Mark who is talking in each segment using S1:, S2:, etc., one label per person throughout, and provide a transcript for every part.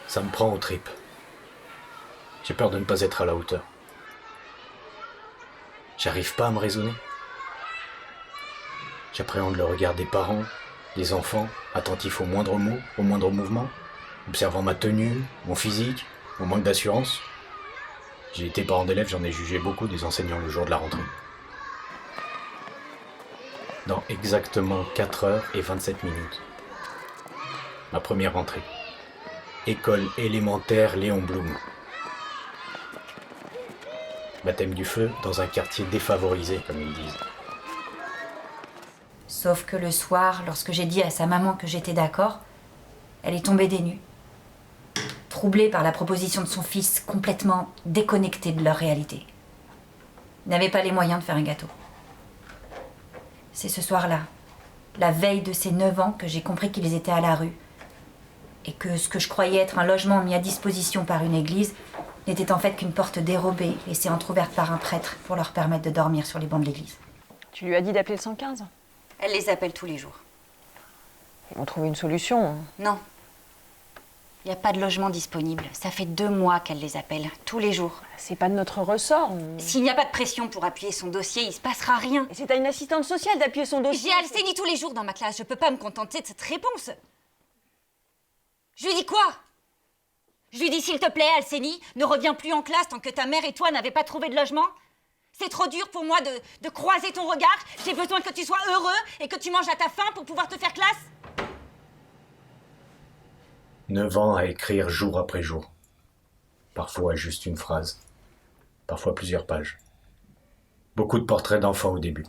S1: Ça me prend aux tripes. J'ai peur de ne pas être à la hauteur. J'arrive pas à me raisonner. J'appréhende le regard des parents, des enfants, attentifs au moindre mot, au moindre mouvement, observant ma tenue, mon physique, mon manque d'assurance. J'ai été parent d'élèves, j'en ai jugé beaucoup des enseignants le jour de la rentrée. Dans exactement 4h27. Ma première rentrée. École élémentaire Léon Blum. Baptême du feu dans un quartier défavorisé, comme ils disent.
S2: Sauf que le soir, lorsque j'ai dit à sa maman que j'étais d'accord, elle est tombée des nues. Troublée par la proposition de son fils, complètement déconnectée de leur réalité. Ils n'avaient pas les moyens de faire un gâteau. C'est ce soir-là, la veille de ses 9 ans, que j'ai compris qu'ils étaient à la rue. Et que ce que je croyais être un logement mis à disposition par une église n'était en fait qu'une porte dérobée, laissée entrouverte par un prêtre pour leur permettre de dormir sur les bancs de l'église.
S3: Tu lui as dit d'appeler le 115 ?
S2: Elle les appelle tous les jours.
S3: Ils vont trouver une solution.
S2: Non. Il n'y a pas de logement disponible. Ça fait 2 mois qu'elle les appelle, tous les jours.
S3: C'est pas de notre ressort.
S2: S'il n'y a pas de pression pour appuyer son dossier, il se passera rien.
S3: Et c'est à une assistante sociale d'appuyer son dossier.
S2: J'ai Alcénie tous les jours dans ma classe. Je peux pas me contenter de cette réponse. Je lui dis quoi? Je lui dis, s'il te plaît, Alcénie, ne reviens plus en classe tant que ta mère et toi n'avez pas trouvé de logement. C'est trop dur pour moi de croiser ton regard. J'ai besoin que tu sois heureux et que tu manges à ta faim pour pouvoir te faire classe.
S1: 9 ans à écrire jour après jour. Parfois juste une phrase. Parfois plusieurs pages. Beaucoup de portraits d'enfants au début.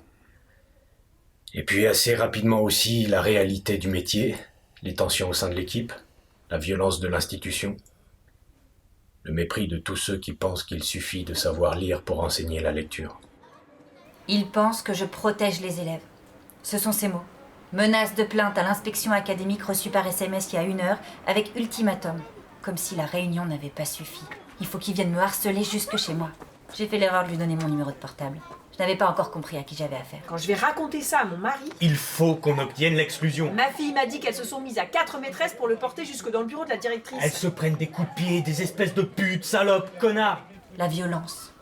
S1: Et puis assez rapidement aussi la réalité du métier, les tensions au sein de l'équipe, la violence de l'institution, le mépris de tous ceux qui pensent qu'il suffit de savoir lire pour enseigner la lecture.
S2: Il pense que je protège les élèves. Ce sont ces mots. Menace de plainte à l'inspection académique reçue par SMS il y a 1 heure, avec ultimatum. Comme si la réunion n'avait pas suffi. Il faut qu'il vienne me harceler jusque chez moi. J'ai fait l'erreur de lui donner mon numéro de portable. Je n'avais pas encore compris à qui j'avais affaire.
S4: Quand je vais raconter ça à mon mari...
S5: Il faut qu'on obtienne l'exclusion.
S4: Ma fille m'a dit qu'elles se sont mises à 4 maîtresses pour le porter jusque dans le bureau de la directrice.
S5: Elles se prennent des coups de pied, des espèces de putes, salopes, connards.
S2: La violence.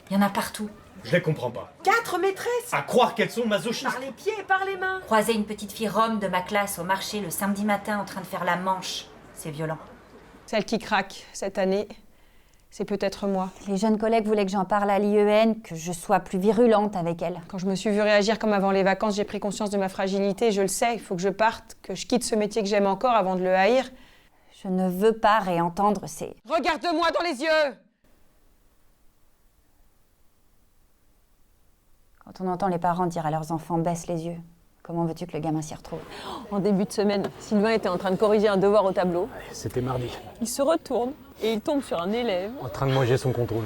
S2: Il y en a partout.
S5: Je les comprends pas.
S4: 4 maîtresses?
S5: À croire qu'elles sont masochistes.
S4: Par les pieds et par les mains.
S2: Croiser une petite fille rome de ma classe au marché le samedi matin en train de faire la manche, c'est violent.
S3: Celle qui craque cette année, c'est peut-être moi.
S6: Les jeunes collègues voulaient que j'en parle à l'IEN, que je sois plus virulente avec elle.
S3: Quand je me suis vue réagir comme avant les vacances, j'ai pris conscience de ma fragilité. Je le sais, il faut que je parte, que je quitte ce métier que j'aime encore avant de le haïr.
S6: Je ne veux pas réentendre ces...
S3: Regarde-moi dans les yeux!
S6: Quand on entend les parents dire à leurs enfants « baisse les yeux », comment veux-tu que le gamin s'y retrouve?
S3: En début de semaine, Sylvain était en train de corriger un devoir au tableau.
S5: C'était mardi.
S3: Il se retourne et il tombe sur un élève.
S5: En train de manger son contrôle.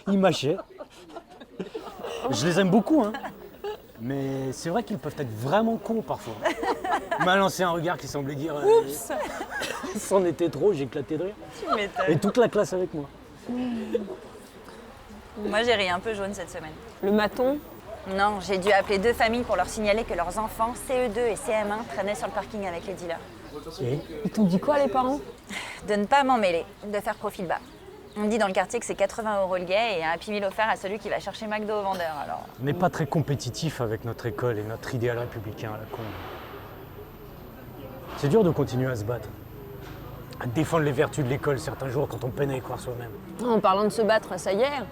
S5: Il mâchait. Je les aime beaucoup, hein. Mais c'est vrai qu'ils peuvent être vraiment cons parfois. Il m'a lancé un regard qui semblait dire...
S3: Oups!
S5: C'en était trop, j'ai éclaté de rire.
S3: Tu m'étonnes.
S5: Et toute la classe avec moi.
S7: Moi, j'ai ri un peu jaune cette semaine.
S3: Le maton,
S7: Non, j'ai dû appeler 2 familles pour leur signaler que leurs enfants, CE2 et CM1, traînaient sur le parking avec les dealers.
S5: Et
S3: ils t'ont dit quoi les parents?
S7: De ne pas m'en mêler, de faire profil bas. On dit dans le quartier que c'est 80 € le guet et un Happy Meal offert à celui qui va chercher McDo au vendeur, alors...
S5: on n'est pas très compétitif avec notre école et notre idéal républicain à la con. C'est dur de continuer à se battre. À défendre les vertus de l'école certains jours quand on peine à y croire soi-même.
S3: En parlant de se battre, ça y est.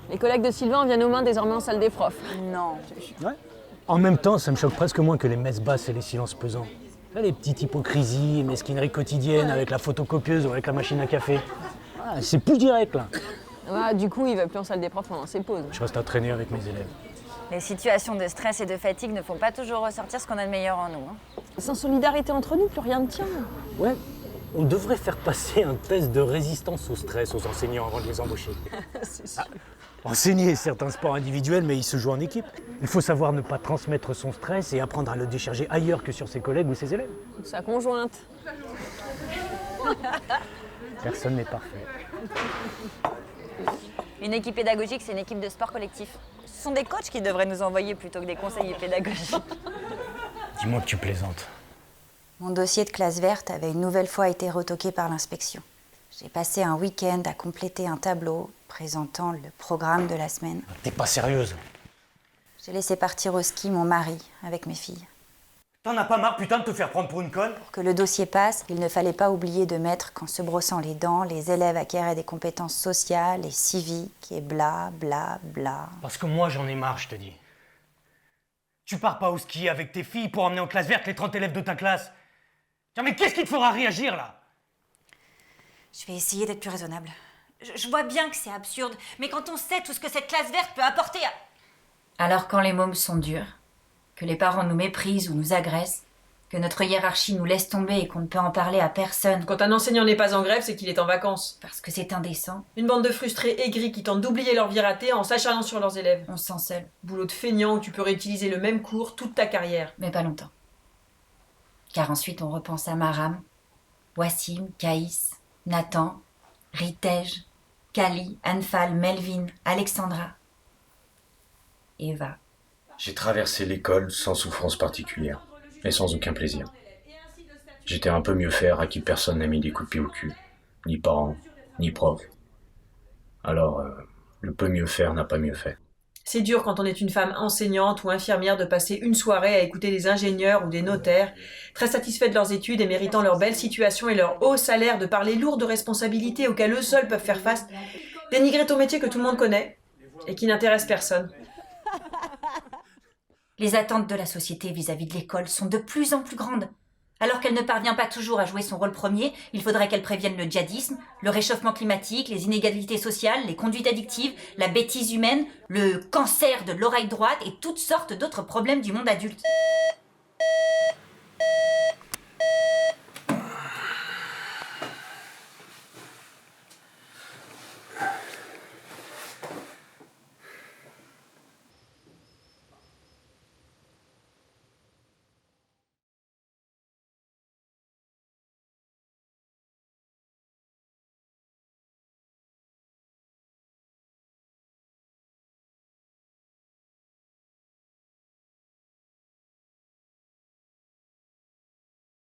S3: Les collègues de Sylvain viennent aux mains désormais en salle des profs.
S7: Non.
S5: Ouais. En même temps, ça me choque presque moins que les messes basses et les silences pesants. Là, les petites hypocrisies, les mesquineries quotidiennes avec la photocopieuse ou avec la machine à café. Ah, c'est plus direct, là.
S3: Ouais, du coup, il va plus en salle des profs pendant ses pauses.
S5: Je reste à traîner avec mes élèves.
S7: Les situations de stress et de fatigue ne font pas toujours ressortir ce qu'on a de meilleur en nous. Hein.
S3: Sans solidarité entre nous, plus rien ne tient.
S5: Ouais. On devrait faire passer un test de résistance au stress aux enseignants avant de les embaucher.
S3: C'est sûr.
S5: Enseigner, c'est un sport individuel, mais il se joue en équipe. Il faut savoir ne pas transmettre son stress et apprendre à le décharger ailleurs que sur ses collègues ou ses élèves.
S3: Sa conjointe.
S5: Personne n'est parfait.
S7: Une équipe pédagogique, c'est une équipe de sport collectif. Ce sont des coachs qui devraient nous envoyer plutôt que des conseillers pédagogiques.
S5: Dis-moi que tu plaisantes.
S6: Mon dossier de classe verte avait une nouvelle fois été retoqué par l'inspection. J'ai passé un week-end à compléter un tableau présentant le programme de la semaine.
S5: T'es pas sérieuse?
S6: J'ai laissé partir au ski mon mari avec mes filles.
S5: T'en as pas marre, putain, de te faire prendre pour une conne?
S6: Pour que le dossier passe, il ne fallait pas oublier de mettre qu'en se brossant les dents, les élèves acquéraient des compétences sociales et civiques et bla bla bla.
S5: Parce que moi, j'en ai marre, je te dis. Tu pars pas au ski avec tes filles pour emmener en classe verte les 30 élèves de ta classe. Tiens, mais qu'est-ce qui te fera réagir, là?
S6: Je vais essayer d'être plus raisonnable.
S2: Je vois bien que c'est absurde, mais quand on sait tout ce que cette classe verte peut apporter à...
S7: Alors quand les mômes sont durs, que les parents nous méprisent ou nous agressent, que notre hiérarchie nous laisse tomber et qu'on ne peut en parler à personne
S4: Quand un enseignant n'est pas en grève, c'est qu'il est en vacances.
S7: parce que c'est indécent,
S4: Une bande de frustrés aigris qui tentent d'oublier leur vie ratée en s'acharnant sur leurs élèves.
S7: on se sent seul,
S4: Boulot de feignant où tu peux réutiliser le même cours toute ta carrière.
S7: mais pas longtemps. Car ensuite on repense à Maram, Wassim, Caïs, Nathan, Ritej, Kali, Anfal, Melvin, Alexandra, Eva.
S1: J'ai traversé l'école sans souffrance particulière et sans aucun plaisir. J'étais un peu mieux faire à qui personne n'a mis des coups de pied au cul, ni parents, ni profs. Alors, le peu mieux faire n'a pas mieux fait.
S4: C'est dur quand on est une femme enseignante ou infirmière de passer une soirée à écouter des ingénieurs ou des notaires, très satisfaits de leurs études et méritant leur belle situation et leur haut salaire, de parler lourd de responsabilités auxquelles eux seuls peuvent faire face, dénigrer ton métier que tout le monde connaît et qui n'intéresse personne.
S7: Les attentes de la société vis-à-vis de l'école sont de plus en plus grandes. Alors qu'elle ne parvient pas toujours à jouer son rôle premier, il faudrait qu'elle prévienne le djihadisme, le réchauffement climatique, les inégalités sociales, les conduites addictives, la bêtise humaine, le cancer de l'oreille droite et toutes sortes d'autres problèmes du monde adulte.